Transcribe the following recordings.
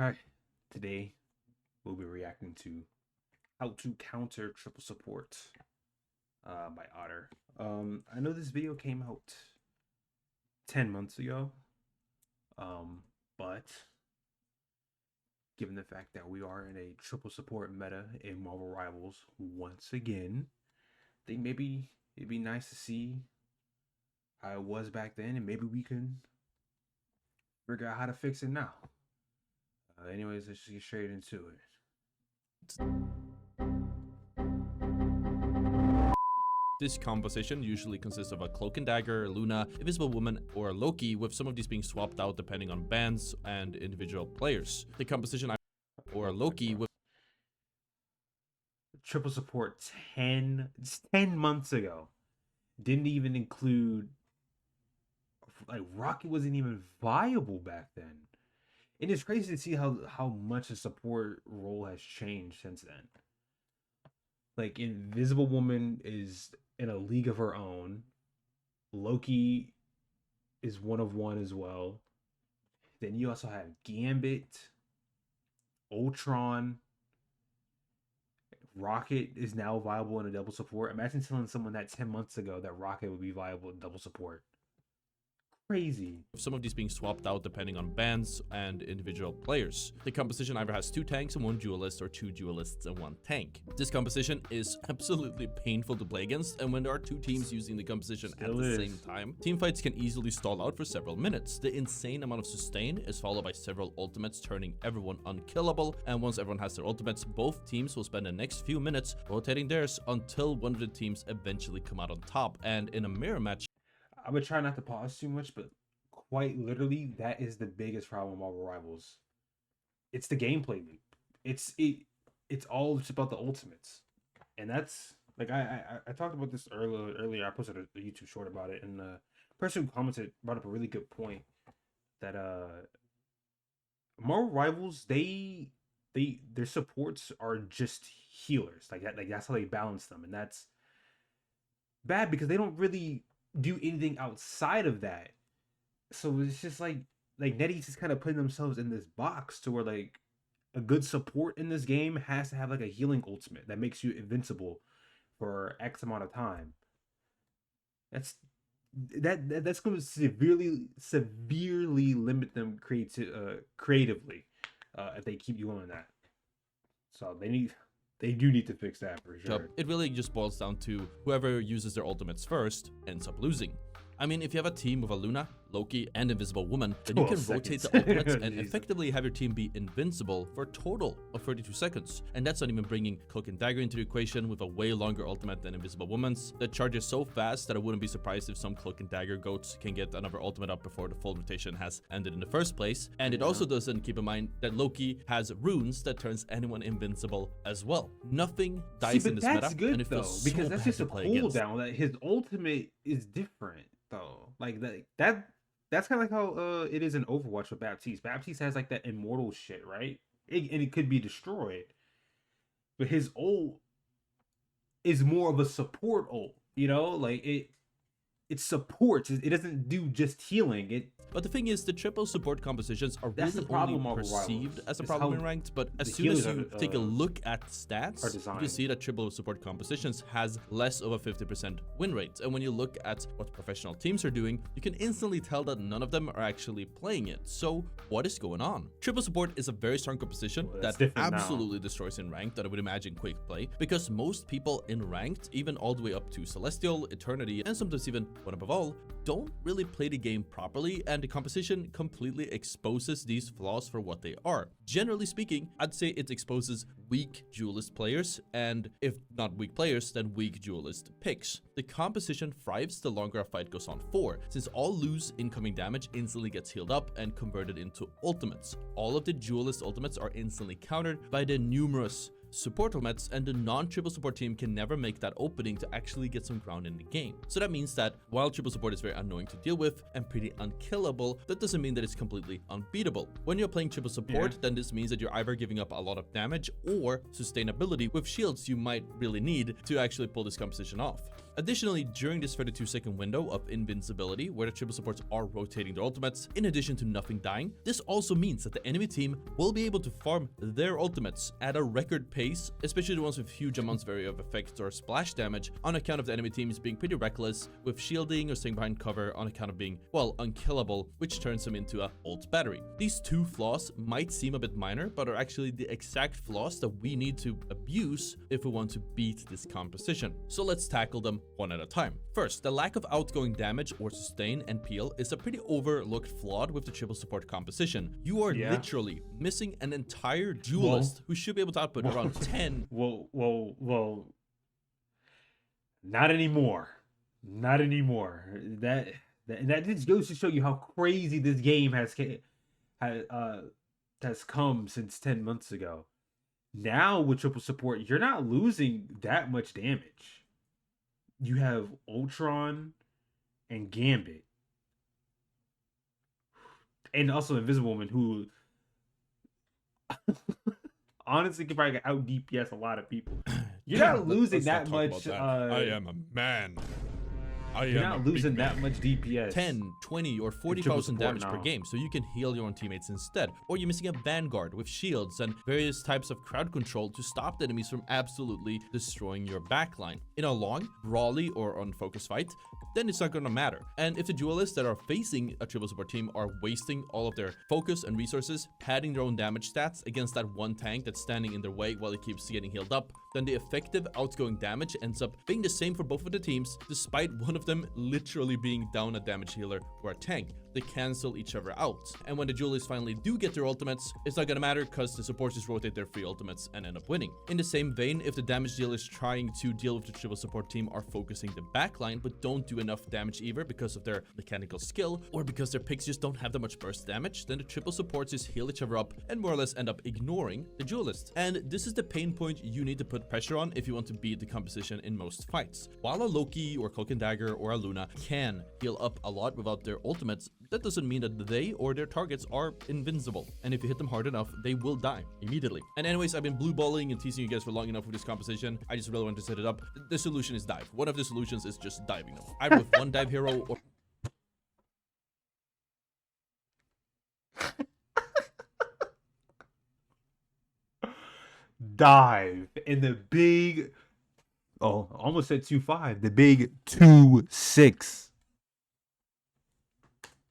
Alright, today we'll be reacting to how to counter triple support by Otter. I know this video came out 10 months ago, but given the fact that we are in a triple support meta in Marvel Rivals once again, I think maybe it'd be nice to see how it was back then, and maybe we can figure out how to fix it now. Anyways, let's just get straight into it. This composition usually consists of a Cloak and Dagger, Luna, Invisible Woman, or Loki, with some of these being swapped out depending on bans and individual players. The composition or Loki with triple support 10 months ago didn't even include, like, Rocket wasn't even viable back then. And it's crazy to see how much the support role has changed since then. Like, Invisible Woman is in a league of her own. Loki is one of one as well. Then you also have Gambit, Ultron. Rocket is now viable in a double support. Imagine telling someone that 10 months ago that Rocket would be viable in double support. Crazy. Some of these being swapped out depending on bans and individual players. The composition either has 2 tanks and 1 duelist, or 2 duelists and 1 tank. This composition is absolutely painful to play against, and when there are 2 teams using the composition at the same time, teamfights can easily stall out for several minutes. The insane amount of sustain is followed by several ultimates, turning everyone unkillable, and once everyone has their ultimates, both teams will spend the next few minutes rotating theirs until one of the teams eventually come out on top. And in a mirror match, I would try not to pause too much, but quite literally, that is the biggest problem with Marvel Rivals. It's the gameplay loop. It's all just about the ultimates, and that's like I talked about this earlier. I posted a YouTube short about it, and the person who commented brought up a really good point that Marvel Rivals, their supports are just healers, like that. Like, that's how they balance them, and that's bad because they don't really do anything outside of that. So it's just like Netty's just kind of putting themselves in this box to where, like, a good support in this game has to have like a healing ultimate that makes you invincible for X amount of time. That's going to severely limit them creatively if they keep doing that. So they do need to fix that for sure. it really just boils down to whoever uses their ultimates first ends up losing. I mean, if you have a team with a Luna, Loki, and Invisible Woman, then you can rotate the ultimates and effectively have your team be invincible for a total of 32 seconds. And that's not even bringing Cloak and Dagger into the equation with a way longer ultimate than Invisible Woman's that charges so fast that I wouldn't be surprised if some Cloak and Dagger goats can get another ultimate up before the full rotation has ended in the first place. And it also doesn't keep in mind that Loki has runes that turns anyone invincible as well. Nothing dies in this meta, that's good, and it feels though, because so that's bad just to a play against. cooldown. That his ultimate is different though. Like that's kind of like how it is in Overwatch with Baptiste. Baptiste has like that immortal shit, right? And it could be destroyed, but his ult is more of a support ult. You know, like it supports. It doesn't do just healing. But the thing is, the triple support compositions are really only perceived as a problem in ranked, but as soon as you take a look at stats, you can see that triple support compositions has less of a 50% win rate. And when you look at what professional teams are doing, you can instantly tell that none of them are actually playing it. So what is going on? Triple support is a very strong composition that absolutely destroys in ranked, that I would imagine quick play, because most people in ranked, even all the way up to Celestial, Eternity, and sometimes even one above all, don't really play the game properly, and the composition completely exposes these flaws for what they are. Generally speaking, I'd say it exposes weak duelist players, and if not weak players, then weak duelist picks. The composition thrives the longer a fight goes on for, since all loose incoming damage instantly gets healed up and converted into ultimates. All of the duelist ultimates are instantly countered by the numerous support ultimates, and the non-triple support team can never make that opening to actually get some ground in the game. So that means that while triple support is very annoying to deal with and pretty unkillable, that doesn't mean that it's completely unbeatable. When you're playing triple support, then this means that you're either giving up a lot of damage or sustainability with shields you might really need to actually pull this composition off. Additionally, during this 32-second window of invincibility, where the triple supports are rotating their ultimates, in addition to nothing dying, this also means that the enemy team will be able to farm their ultimates at a record pace, especially the ones with huge amounts of effects or splash damage, on account of the enemy teams being pretty reckless with shielding or staying behind cover on account of being, well, unkillable, which turns them into a ult battery. These two flaws might seem a bit minor, but are actually the exact flaws that we need to abuse if we want to beat this composition. So let's tackle them one at a time. First, the lack of outgoing damage or sustain and peel is a pretty overlooked flaw with the triple support composition. You are literally missing an entire duelist who should be able to output around 10. Well, not anymore. Not anymore. That just goes to show you how crazy this game has come since 10 months ago. Now with triple support, you're not losing that much damage. You have Ultron and Gambit. And also Invisible Woman, who honestly could probably out DPS a lot of people. You're not losing that much. I am a man. You're not losing that much DPS. 10, 20, or 40,000 damage per game, so you can heal your own teammates instead. Or you're missing a Vanguard with shields and various types of crowd control to stop the enemies from absolutely destroying your backline. In a long, brawly, or unfocused fight, then it's not gonna matter. And if the duelists that are facing a triple support team are wasting all of their focus and resources, padding their own damage stats against that one tank that's standing in their way while it keeps getting healed up, then the effective outgoing damage ends up being the same for both of the teams, despite one of them literally being down a damage healer or a tank. They cancel each other out. And when the duelists finally do get their ultimates, it's not gonna matter because the supports just rotate their free ultimates and end up winning. In the same vein, if the damage dealers trying to deal with the triple support team are focusing the backline but don't do enough damage either because of their mechanical skill or because their picks just don't have that much burst damage, then the triple supports just heal each other up and more or less end up ignoring the duelist. And this is the pain point you need to put pressure on if you want to beat the composition in most fights. While a Loki or Cloak and Dagger or a Luna can heal up a lot without their ultimates, that doesn't mean that they or their targets are invincible. And if you hit them hard enough, they will die immediately. And anyways, I've been blue balling and teasing you guys for long enough with this composition. I just really want to set it up. The solution is dive. One of the solutions is just diving them. Either with one dive hero or... Dive in the big, almost said 2-5, the big 2-6.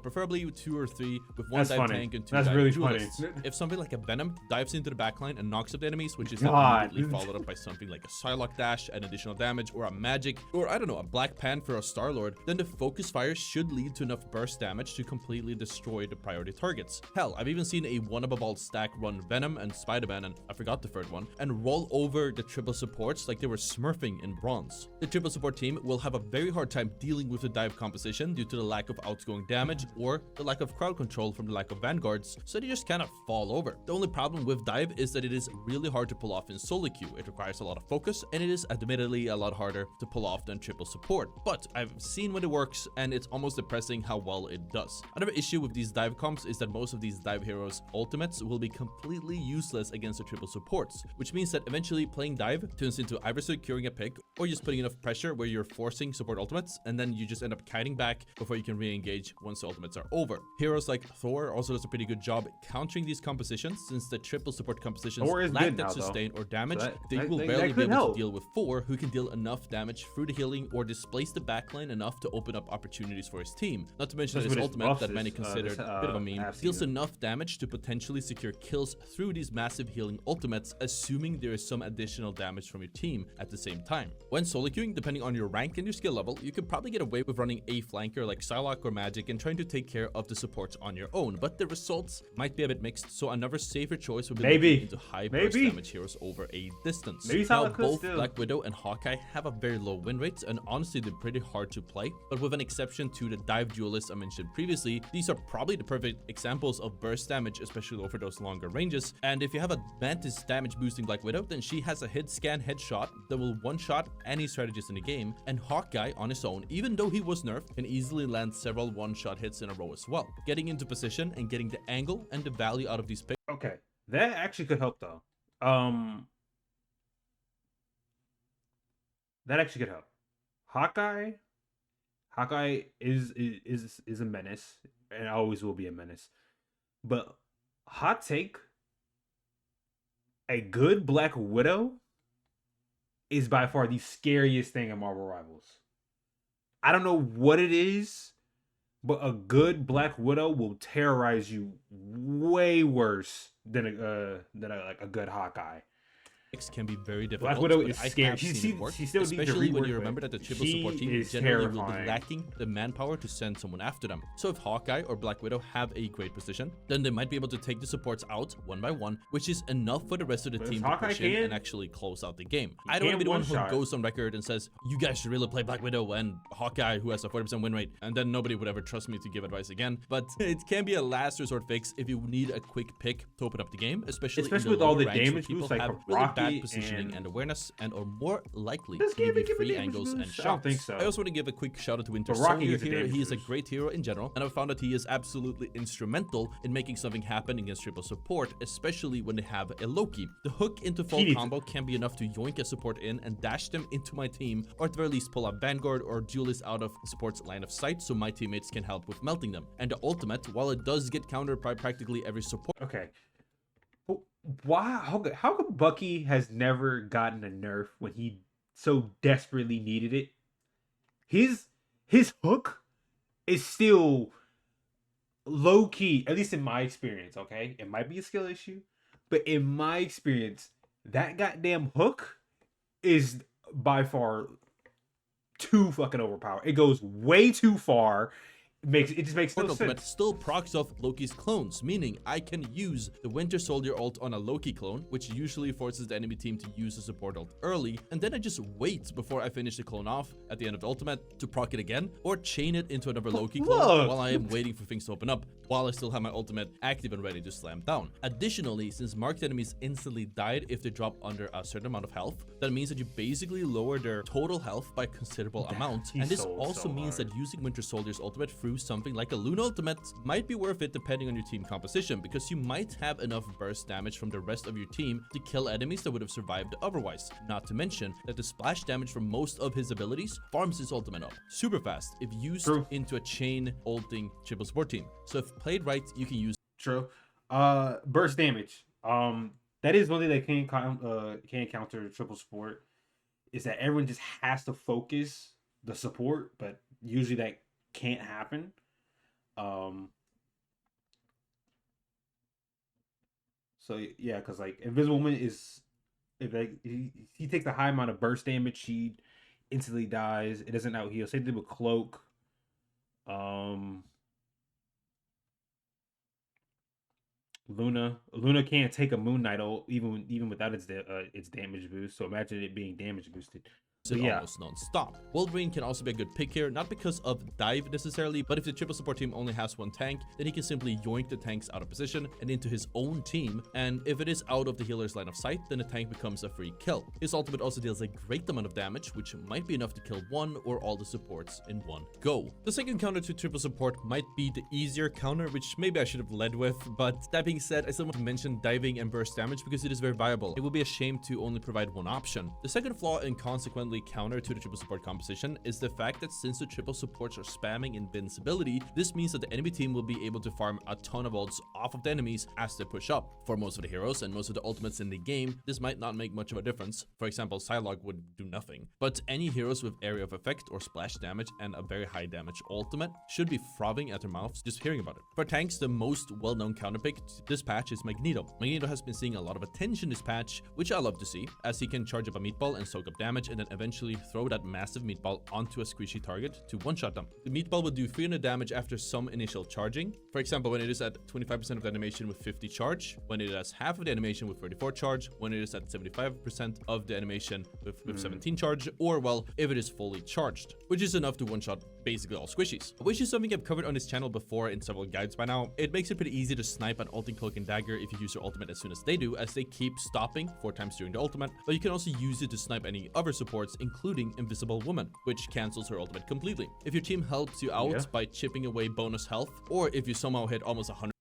Preferably 2 or 3 with one dive tank and 2 That's dive really duelists. funny. If something like a Venom dives into the backline and knocks up the enemies, which is immediately followed up by something like a Psylocke dash and additional damage, or a magic, or I don't know, a Black Panther or Star-Lord, then the focus fire should lead to enough burst damage to completely destroy the priority targets. Hell, I've even seen a one-up-a-ball stack run Venom and Spider-Man, and I forgot the third one, and roll over the triple supports like they were smurfing in bronze. The triple support team will have a very hard time dealing with the dive composition due to the lack of outgoing damage or the lack of crowd control from the lack of vanguards, so they just kind of fall over. The only problem with dive is that it is really hard to pull off in solo queue. It requires a lot of focus, and it is admittedly a lot harder to pull off than triple support. But I've seen when it works, and it's almost depressing how well it does. Another issue with these dive comps is that most of these dive heroes' ultimates will be completely useless against the triple supports, which means that eventually playing dive turns into either securing a pick or just putting enough pressure where you're forcing support ultimates, and then you just end up kiting back before you can re-engage once the ultimates are over. Heroes like Thor also does a pretty good job countering these compositions, since the triple support compositions lack that sustain or damage. So they will barely be able to deal with Thor, who can deal enough damage through the healing or displace the backline enough to open up opportunities for his team. Not to mention that his ultimate, that many considered a bit of a meme, deals enough damage to potentially secure kills through these massive healing ultimates, assuming there is some additional damage from your team at the same time. When solo queuing, depending on your rank and your skill level, you could probably get away with running a flanker like Psylocke or Magic and trying to take care of the supports on your own, but the results might be a bit mixed, so another safer choice would be looking into high burst damage heroes over a distance. Now, both Black Widow and Hawkeye have a very low win rates, and honestly they're pretty hard to play, but with an exception to the dive duelists I mentioned previously, these are probably the perfect examples of burst damage, especially over those longer ranges. And if you have a Mantis damage boosting Black Widow, then she has a hit scan headshot that will one-shot any strategist in the game, and Hawkeye on his own, even though he was nerfed, can easily land several one-shot hits in a row as well. Getting into position and getting the angle and the value out of these picks. Okay, that actually could help though. That actually could help. Hawkeye, Hawkeye is a menace and always will be a menace. But hot take, a good Black Widow is by far the scariest thing in Marvel Rivals. I don't know what it is, but a good Black Widow will terrorize you way worse than a good Hawkeye. Can be very difficult. Black Widow is scary. She still especially when you remember that the triple support team generally will be lacking the manpower to send someone after them. So if Hawkeye or Black Widow have a great position, then they might be able to take the supports out one by one, which is enough for the rest of the team to push in and actually close out the game. I don't want to be the one who goes on record and says, you guys should really play Black Widow and Hawkeye, who has a 40% win rate, and then nobody would ever trust me to give advice again. But it can be a last resort fix if you need a quick pick to open up the game, especially with all the damage boosts, like bad positioning and awareness, and are more likely to give you free angles and shots. I don't think so. I also want to give a quick shout out to Winter Soldier here. He is a great hero in general, and I've found that he is absolutely instrumental in making something happen against triple support, especially when they have a Loki. The hook into full combo can be enough to yoink a support in and dash them into my team, or at the very least pull up Vanguard or Duelist out of the support's line of sight so my teammates can help with melting them. And the ultimate, while it does get countered by practically every support. Okay. Why? How come Bucky has never gotten a nerf when he so desperately needed it? His hook is still low key, at least in my experience. Okay, it might be a skill issue, but in my experience, that goddamn hook is by far too fucking overpowered. It goes way too far. It just makes no sense. Still procs off Loki's clones, meaning I can use the Winter Soldier ult on a Loki clone, which usually forces the enemy team to use the support ult early, and then I just wait before I finish the clone off at the end of the ultimate to proc it again, or chain it into another Loki clone while I am waiting for things to open up, while I still have my ultimate active and ready to slam down. Additionally, since marked enemies instantly died if they drop under a certain amount of health, that means that you basically lower their total health by a considerable amount, and this also means that using Winter Soldier's ultimate through something like a Luna ultimate might be worth it depending on your team composition, because you might have enough burst damage from the rest of your team to kill enemies that would have survived otherwise. Not to mention that the splash damage from most of his abilities farms his ultimate up super fast if used into a chain ulting triple support team. So if played right, you can use burst damage. That is one thing that can counter triple support, is that everyone just has to focus the support, but usually that can't happen. So yeah, because like Invisible Woman is, if like he takes a high amount of burst damage, she instantly dies. It doesn't out heal. Same thing with Cloak. Luna can't take a Moon Knight ult even without its damage boost. So imagine it being damage boosted. Almost non-stop. Wolverine can also be a good pick here, not because of dive necessarily, but if the triple support team only has one tank, then he can simply yoink the tanks out of position and into his own team, and if it is out of the healer's line of sight, then the tank becomes a free kill. His ultimate also deals a great amount of damage, which might be enough to kill one or all the supports in one go. The second counter to triple support might be the easier counter, which maybe I should have led with, but that being said, I still want to mention diving and burst damage because it is very viable. It would be a shame to only provide one option. The second flaw, and consequently counter to the triple support composition, is the fact that since the triple supports are spamming invincibility, this means that the enemy team will be able to farm a ton of ults off of the enemies as they push up. For most of the heroes and most of the ultimates in the game, this might not make much of a difference. For example, Psylocke would do nothing. But any heroes with area of effect or splash damage and a very high damage ultimate should be frothing at their mouths just hearing about it. For tanks, the most well-known counter pick this patch is Magneto. Magneto has been seeing a lot of attention this patch, which I love to see, as he can charge up a meatball and soak up damage and then eventually throw that massive meatball onto a squishy target to one-shot them. The meatball will do 300 damage after some initial charging. For example, when it is at 25% of the animation with 50 charge, when it has half of the animation with 34 charge, when it is at 75% of the animation with 17 charge, or well, if it is fully charged, which is enough to one-shot basically all squishies, which is something I've covered on this channel before in several guides by now. It makes it pretty easy to snipe an ulting Cloak and Dagger if you use your ultimate as soon as they do, as they keep stopping 4 times during the ultimate, but you can also use it to snipe any other supports, including Invisible Woman, which cancels her ultimate completely. If your team helps you out by chipping away bonus health, or if you somehow hit almost 100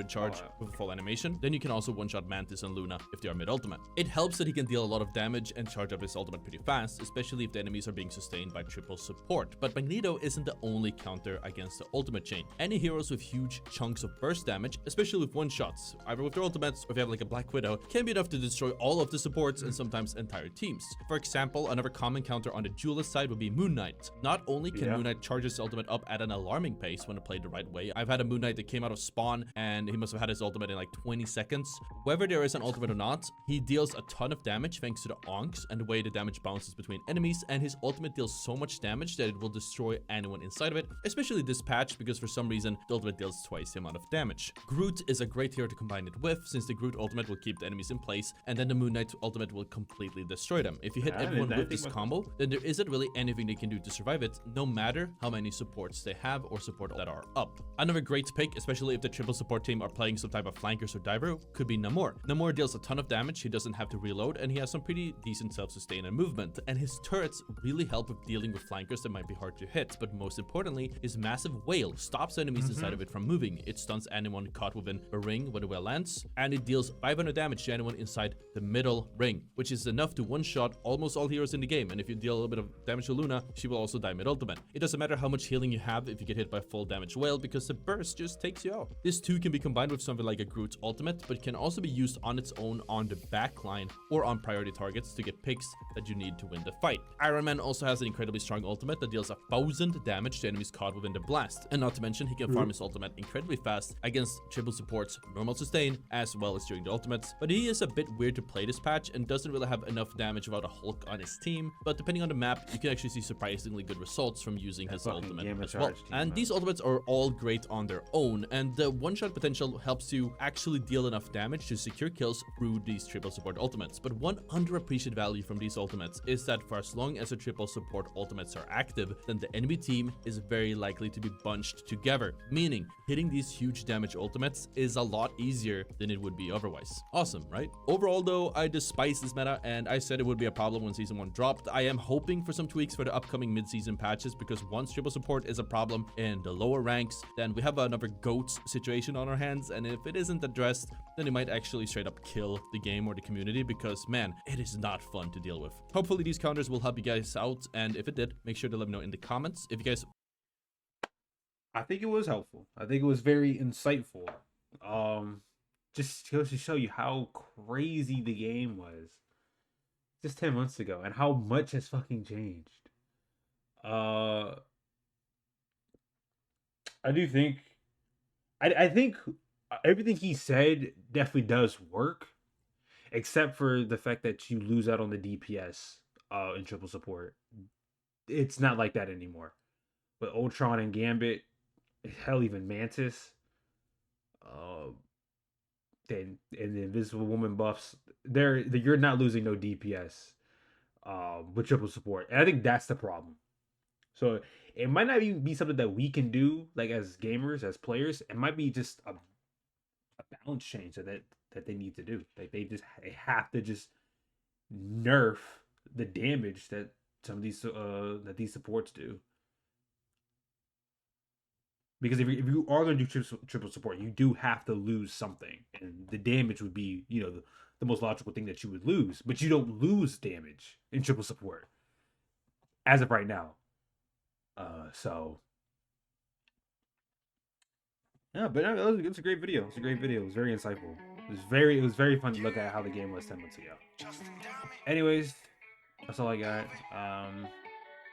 charge with a full animation. Then you can also one-shot Mantis and Luna if they are mid-ultimate. It helps that he can deal a lot of damage and charge up his ultimate pretty fast, especially if the enemies are being sustained by triple support. But Magneto isn't the only counter against the ultimate chain. Any heroes with huge chunks of burst damage, especially with one-shots, either with their ultimates or if you have like a Black Widow, can be enough to destroy all of the supports and sometimes entire teams. For example, another common counter on the duelist side would be Moon Knight. Not only can Moon Knight charge his ultimate up at an alarming pace when played the right way. I've had a Moon Knight that came out of spawn and he must have had his ultimate in like 20 seconds. Whether there is an ultimate or not, he deals a ton of damage thanks to the onks and the way the damage bounces between enemies, and his ultimate deals so much damage that it will destroy anyone inside of it, especially this patch because for some reason the ultimate deals twice the amount of damage. Groot is a great hero to combine it with, since the Groot ultimate will keep the enemies in place and then the Moon Knight ultimate will completely destroy them. If you hit everyone with this combo, then there isn't really anything they can do to survive it, no matter how many supports they have or support that are up. Another great pick, especially if the triple support team are playing some type of flankers or diver, could be Namor. Namor deals a ton of damage, he doesn't have to reload, and he has some pretty decent self-sustain and movement, and his turrets really help with dealing with flankers that might be hard to hit, but most importantly, his massive whale stops enemies inside of it from moving. It stuns anyone caught within a ring when the whale lands, and it deals 500 damage to anyone inside the middle ring, which is enough to one-shot almost all heroes in the game, and if you deal a little bit of damage to Luna, she will also die mid-ultimate. It doesn't matter how much healing you have if you get hit by full damage whale, because the burst just takes you out. This too can be combined with something like a Groot ultimate, but can also be used on its own on the back line or on priority targets to get picks that you need to win the fight. Iron Man also has an incredibly strong ultimate that deals 1,000 damage to enemies caught within the blast, and not to mention he can farm his ultimate incredibly fast against triple supports, normal sustain, as well as during the ultimates. But he is a bit weird to play this patch and doesn't really have enough damage without a Hulk on his team, but depending on the map, you can actually see surprisingly good results from using his ultimate as well. And these ultimates are all great on their own, and the one-shot potential helps you actually deal enough damage to secure kills through these triple support ultimates. But one underappreciated value from these ultimates is that for as long as the triple support ultimates are active, then the enemy team is very likely to be bunched together, meaning hitting these huge damage ultimates is a lot easier than it would be otherwise. Awesome, right? Overall though, I despise this meta, and I said it would be a problem when season 1 dropped. I am hoping for some tweaks for the upcoming mid-season patches, because once triple support is a problem in the lower ranks, then we have another GOATs situation on our hands, and if it isn't addressed, then it might actually straight up kill the game or the community, because man, it is not fun to deal with. Hopefully these counters will help you guys out, and if it did, make sure to let me know in the comments. If you guys... I think it was helpful. I think it was very insightful. Just goes to show you how crazy the game was just 10 months ago and how much has fucking changed. I do think I think everything he said definitely does work, except for the fact that you lose out on the DPS in triple support. It's not like that anymore. But Ultron and Gambit, hell, even Mantis, and the Invisible Woman buffs, you're not losing no DPS with triple support, and I think that's the problem. So it might not even be something that we can do, like as gamers, as players. It might be just a balance change that they need to do. Like they have to just nerf the damage that some of these these supports do. Because if you are going to do triple support, you do have to lose something, and the damage would be, you know, the most logical thing that you would lose. But you don't lose damage in triple support as of right now. So yeah, but it's a great video. It's a great video. It was very insightful. It was very fun to look at how the game was 10 months ago. Anyways, that's all I got.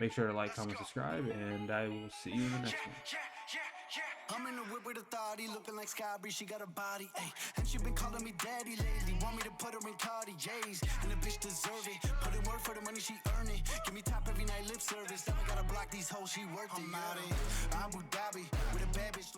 Make sure to like, comment, subscribe, and I will see you in the next one. I'm in the whip with authority, looking like Skybreeze, she got a body, ayy. And she been calling me daddy lately, want me to put her in Cartiers, and the bitch deserve it. Put in work for the money, she earn it. Give me top every night, lip service. Now I gotta block these hoes, she worth it. I'm out in Abu Dhabi with a bad bitch.